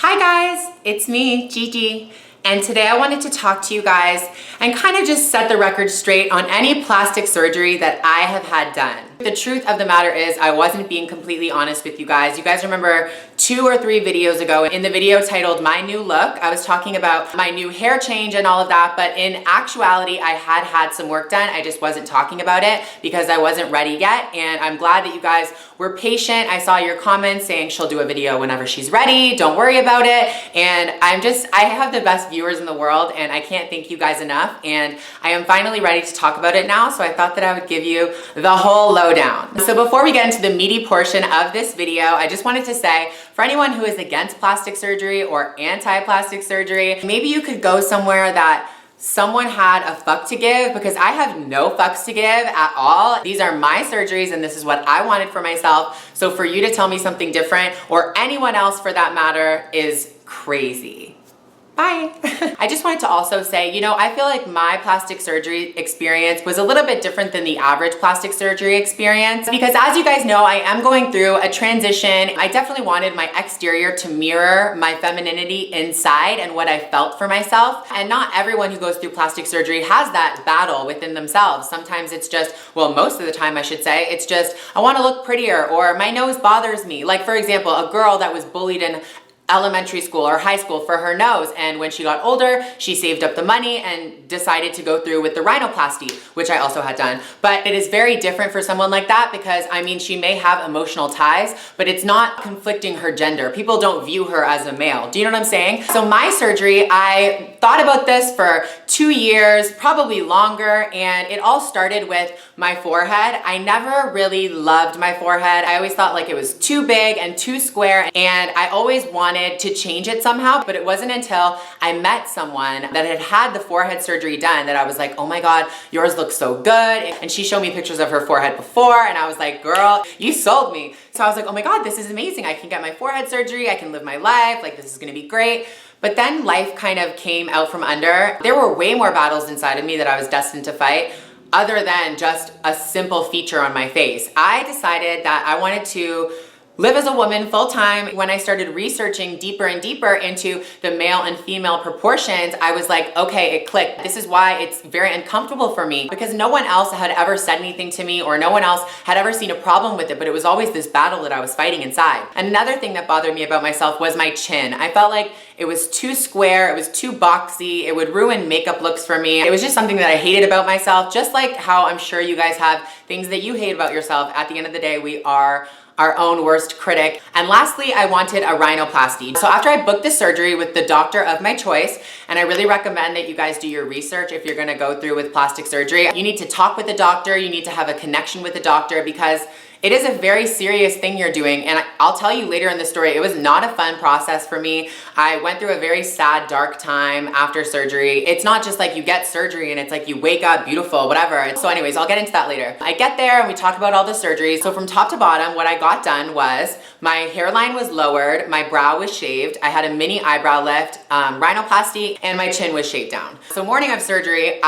Hi guys, it's me, Gigi, and today I wanted to talk to you guys and kind of just set the record straight on any plastic surgery that I have had done. The truth of the matter is I wasn't being completely honest with you guys. You guys remember 2 or 3 videos ago in the video titled My New Look, I was talking about my new hair change and all of that, but in actuality, I had some work done. I just wasn't talking about it because I wasn't ready yet, and I'm glad that you guys were patient. I saw your comments saying she'll do a video whenever she's ready, don't worry about it, and I have the best viewers in the world, and I can't thank you guys enough, and I am finally ready to talk about it now, so I thought that I would give you the whole lowdown. So before we get into the meaty portion of this video, I just wanted to say, for anyone who is against plastic surgery or anti-plastic surgery, maybe you could go somewhere that someone had a fuck to give, because I have no fucks to give at all. These are my surgeries and this is what I wanted for myself. So for you to tell me something different, or anyone else for that matter, is crazy. Bye. I just wanted to also say, I feel like my plastic surgery experience was a little bit different than the average plastic surgery experience, because as you guys know, I am going through a transition. I definitely wanted my exterior to mirror my femininity inside and what I felt for myself. And not everyone who goes through plastic surgery has that battle within themselves. Sometimes it's just, well, most of the time I should say, it's just, I want to look prettier, or my nose bothers me. Like for example, a girl that was bullied in elementary school or high school for her nose, and when she got older she saved up the money and decided to go through with the rhinoplasty, which I also had done. But it is very different for someone like that, because I mean, she may have emotional ties, but it's not conflicting her gender. People don't view her as a male. Do you know what I'm saying? So my surgery, I thought about this for 2 years, probably longer, and it all started with my forehead. I never really loved my forehead. I always thought like it was too big and too square, and I always wanted to change it somehow, but it wasn't until I met someone that had had the forehead surgery done that I was like, oh my God, yours looks so good. And she showed me pictures of her forehead before, and I was like, girl, you sold me. So I was like, oh my God, this is amazing. I can get my forehead surgery. I can live my life. Like, this is gonna be great. But then life kind of came out from under. There were way more battles inside of me that I was destined to fight, other than just a simple feature on my face. I decided that I wanted to live as a woman full-time. When I started researching deeper and deeper into the male and female proportions, I was like, okay, it clicked. This is why it's very uncomfortable for me, because no one else had ever said anything to me, or no one else had ever seen a problem with it, but it was always this battle that I was fighting inside. And another thing that bothered me about myself was my chin. I felt like it was too square, it was too boxy, it would ruin makeup looks for me. It was just something that I hated about myself, just like how I'm sure you guys have things that you hate about yourself. At the end of the day, we are our own worst critic. And lastly, I wanted a rhinoplasty. So after I booked the surgery with the doctor of my choice, and I really recommend that you guys do your research if you're gonna go through with plastic surgery, you need to talk with the doctor, you need to have a connection with the doctor, because it is a very serious thing you're doing. And I'll tell you later in the story, it was not a fun process for me. I went through a very sad, dark time after surgery. It's not just like you get surgery and it's like you wake up beautiful, whatever. So anyways, I'll get into that later. I get there and we talk about all the surgeries. So from top to bottom, what I got done was my hairline was lowered, my brow was shaved, I had a mini eyebrow lift, rhinoplasty, and my chin was shaved down. So morning of surgery,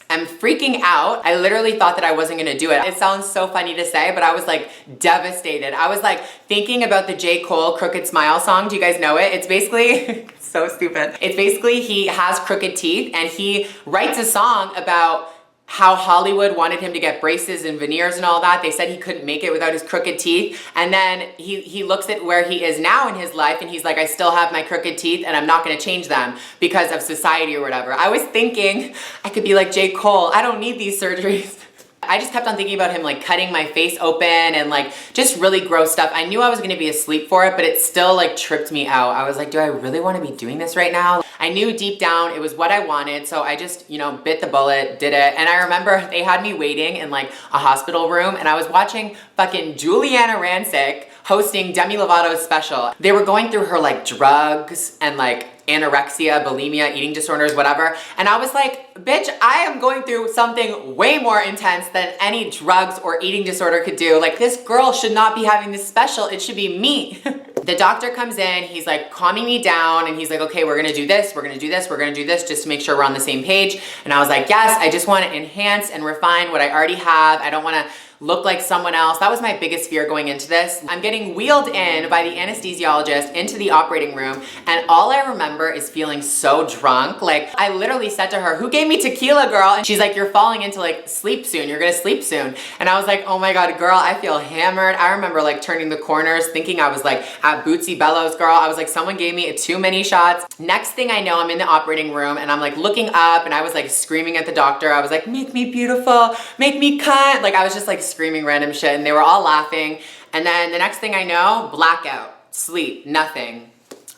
I'm freaking out. I literally thought that I wasn't gonna do it. It sounds so funny to say, but I was like devastated. I was like thinking about the J. Cole Crooked Smile song. Do you guys know it? It's basically, so stupid. It's basically he has crooked teeth and he writes a song about how Hollywood wanted him to get braces and veneers and all that. They said he couldn't make it without his crooked teeth. And then he looks at where he is now in his life and he's like, I still have my crooked teeth and I'm not gonna change them because of society or whatever. I was thinking I could be like J. Cole. I don't need these surgeries. I just kept on thinking about him like cutting my face open and like just really gross stuff. I knew I was gonna be asleep for it, but it still like tripped me out. I was like, do I really wanna be doing this right now? I knew deep down it was what I wanted, so I just, bit the bullet, did it. And I remember they had me waiting in like a hospital room and I was watching fucking Juliana Rancic hosting Demi Lovato's special. They were going through her like drugs and like anorexia, bulimia, eating disorders, whatever. And I was like, bitch, I am going through something way more intense than any drugs or eating disorder could do. Like, this girl should not be having this special. It should be me. The doctor comes in, he's like calming me down and he's like, okay, we're gonna do this, we're gonna do this, we're gonna do this, just to make sure we're on the same page. And I was like, yes, I just wanna enhance and refine what I already have. I don't wanna look like someone else. That was my biggest fear going into this. I'm getting wheeled in by the anesthesiologist into the operating room, and all I remember is feeling so drunk. Like, I literally said to her, "Who gave me tequila, girl?" And she's like, "You're falling into like sleep soon. You're gonna sleep soon." And I was like, "Oh my God, girl, I feel hammered." I remember like turning the corners thinking I was like at Bootsy Bellows, girl. I was like, someone gave me too many shots. Next thing I know, I'm in the operating room and I'm like looking up and I was like screaming at the doctor. I was like, "Make me beautiful, make me cunt." Like, I was just like screaming random shit and they were all laughing. And then the next thing I know, blackout, sleep, nothing.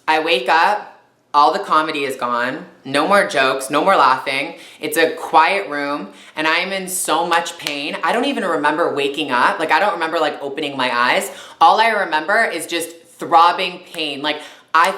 I wake up, all the comedy is gone. No more jokes, no more laughing. It's a quiet room and I'm in so much pain. I don't even remember waking up. Like, I don't remember like opening my eyes. All I remember is just throbbing pain. Like, I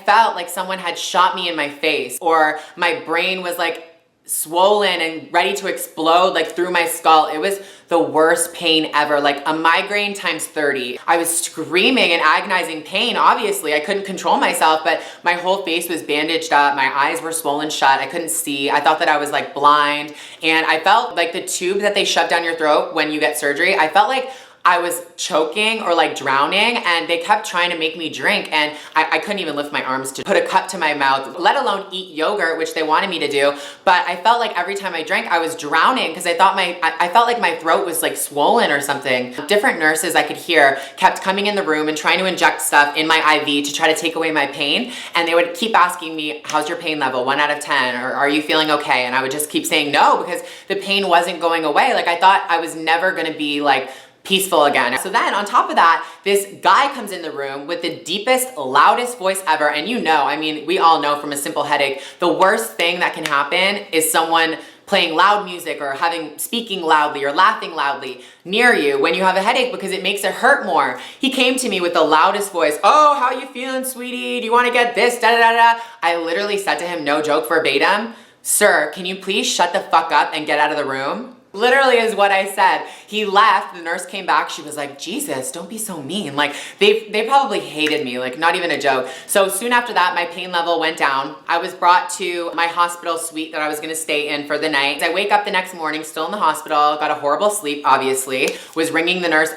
felt like someone had shot me in my face, or my brain was like swollen and ready to explode like through my skull. It was the worst pain ever, like a migraine times 30. I was screaming in agonizing pain. Obviously, I couldn't control myself, but my whole face was bandaged up. My eyes were swollen shut. I couldn't see. I thought that I was like blind. And I felt like the tube that they shove down your throat when you get surgery, I felt like I was choking or like drowning, and they kept trying to make me drink, and I couldn't even lift my arms to put a cup to my mouth, let alone eat yogurt, which they wanted me to do. But I felt like every time I drank, I was drowning because I felt like my throat was like swollen or something. Different nurses I could hear kept coming in the room and trying to inject stuff in my IV to try to take away my pain, and they would keep asking me, "How's your pain level? 1 out of 10, or are you feeling okay?" And I would just keep saying no because the pain wasn't going away. Like, I thought I was never gonna be like peaceful again. So then on top of that, this guy comes in the room with the deepest, loudest voice ever. And you know, I mean, we all know from a simple headache, the worst thing that can happen is someone playing loud music or speaking loudly or laughing loudly near you when you have a headache, because it makes it hurt more. He came to me with the loudest voice. "Oh, how you feeling, sweetie? Do you want to get this? Da da da da." I literally said to him, no joke, verbatim, "Sir, can you please shut the fuck up and get out of the room?" Literally is what I said. He left, the nurse came back, she was like, "Jesus, don't be so mean." Like, they probably hated me, like, not even a joke. So soon after that, my pain level went down. I was brought to my hospital suite that I was gonna stay in for the night. I wake up the next morning, still in the hospital, got a horrible sleep, obviously, was ringing the nurse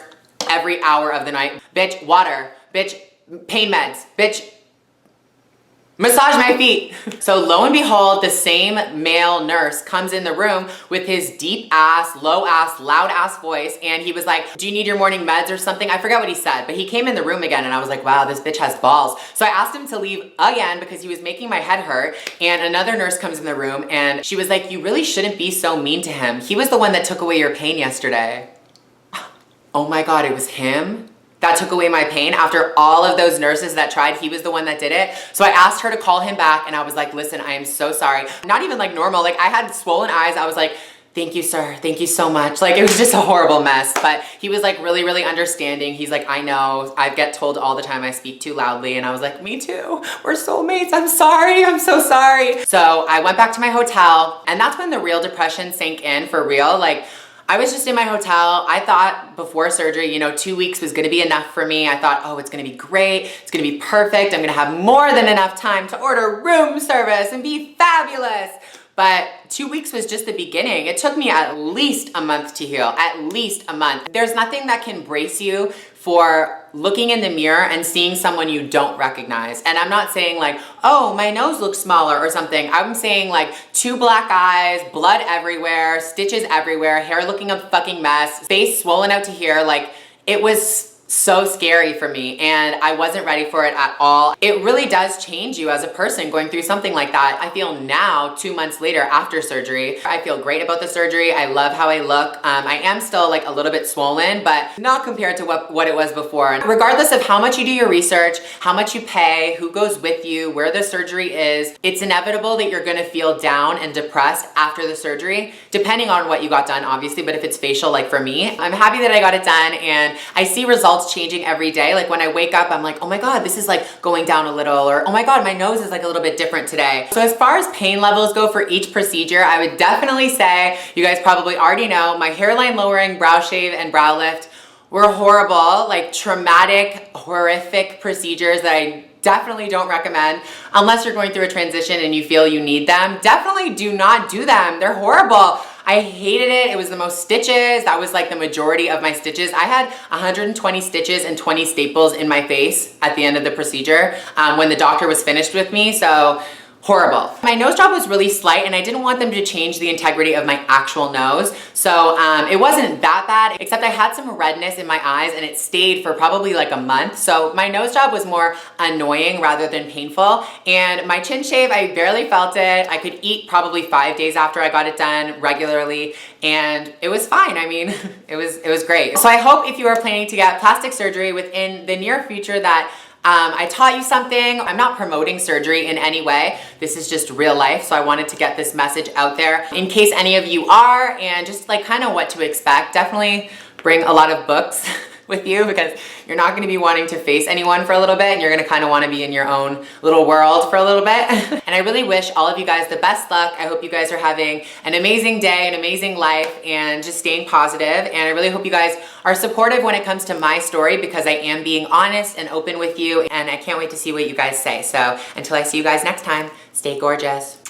every hour of the night. "Bitch, water. Bitch, pain meds. Bitch, massage my feet." So lo and behold, the same male nurse comes in the room with his deep ass, low ass, loud ass voice, and he was like, "Do you need your morning meds or something?" I forgot what he said, but he came in the room again and I was like, wow, this bitch has balls. So I asked him to leave again because he was making my head hurt, and another nurse comes in the room and she was like, "You really shouldn't be so mean to him. He was the one that took away your pain yesterday." Oh my God, it was him that took away my pain. After all of those nurses that tried, he was the one that did it. So I asked her to call him back and I was like, "Listen, I am so sorry." Not even like normal, like I had swollen eyes. I was like, "Thank you, sir. Thank you so much." Like, it was just a horrible mess, but he was like really, really understanding. He's like, "I know, I get told all the time I speak too loudly." And I was like, "Me too. We're soulmates. I'm sorry. I'm so sorry." So I went back to my hotel, and that's when the real depression sank in for real. Like, I was just in my hotel. I thought before surgery, you know, 2 weeks was gonna be enough for me. I thought, oh, it's gonna be great. It's gonna be perfect. I'm gonna have more than enough time to order room service and be fabulous. But 2 weeks was just the beginning. It took me at least a month to heal, at least a month. There's nothing that can brace you for looking in the mirror and seeing someone you don't recognize. And I'm not saying like, "Oh, my nose looks smaller" or something. I'm saying like 2 black eyes, blood everywhere, stitches everywhere, hair looking a fucking mess, face swollen out to here. Like, it was so scary for me, and I wasn't ready for it at all. It really does change you as a person going through something like that. I feel now, 2 months later after surgery, I feel great about the surgery. I love how I look. I am still like a little bit swollen, but not compared to what it was before. And regardless of how much you do your research, how much you pay, who goes with you, where the surgery is, it's inevitable that you're gonna feel down and depressed after the surgery, depending on what you got done, obviously. But if it's facial, like for me, I'm happy that I got it done, and I see results changing every day. Like, when I wake up, I'm like, "Oh my God, this is like going down a little," or "Oh my God, my nose is like a little bit different today." So as far as pain levels go for each procedure, I would definitely say, you guys probably already know, my hairline lowering, brow shave, and brow lift were horrible, like traumatic, horrific procedures that I definitely don't recommend unless you're going through a transition and you feel you need them. Definitely do not do them. They're horrible. I hated it. It was the most stitches. That was like the majority of my stitches. I had 120 stitches and 20 staples in my face at the end of the procedure when the doctor was finished with me. So horrible. My nose job was really slight and I didn't want them to change the integrity of my actual nose. So it wasn't that bad, except I had some redness in my eyes and it stayed for probably like a month. So my nose job was more annoying rather than painful. And my chin shave, I barely felt it. I could eat probably 5 days after I got it done regularly and it was fine. I mean, it was great. So I hope if you are planning to get plastic surgery within the near future that I taught you something. I'm not promoting surgery in any way. This is just real life. So I wanted to get this message out there in case any of you are, and just like kind of what to expect. Definitely bring a lot of books with you because you're not going to be wanting to face anyone for a little bit and you're going to kind of want to be in your own little world for a little bit. And I really wish all of you guys the best luck. I hope you guys are having an amazing day, an amazing life, and just staying positive. And I really hope you guys are supportive when it comes to my story because I am being honest and open with you and I can't wait to see what you guys say. So until I see you guys next time, stay gorgeous.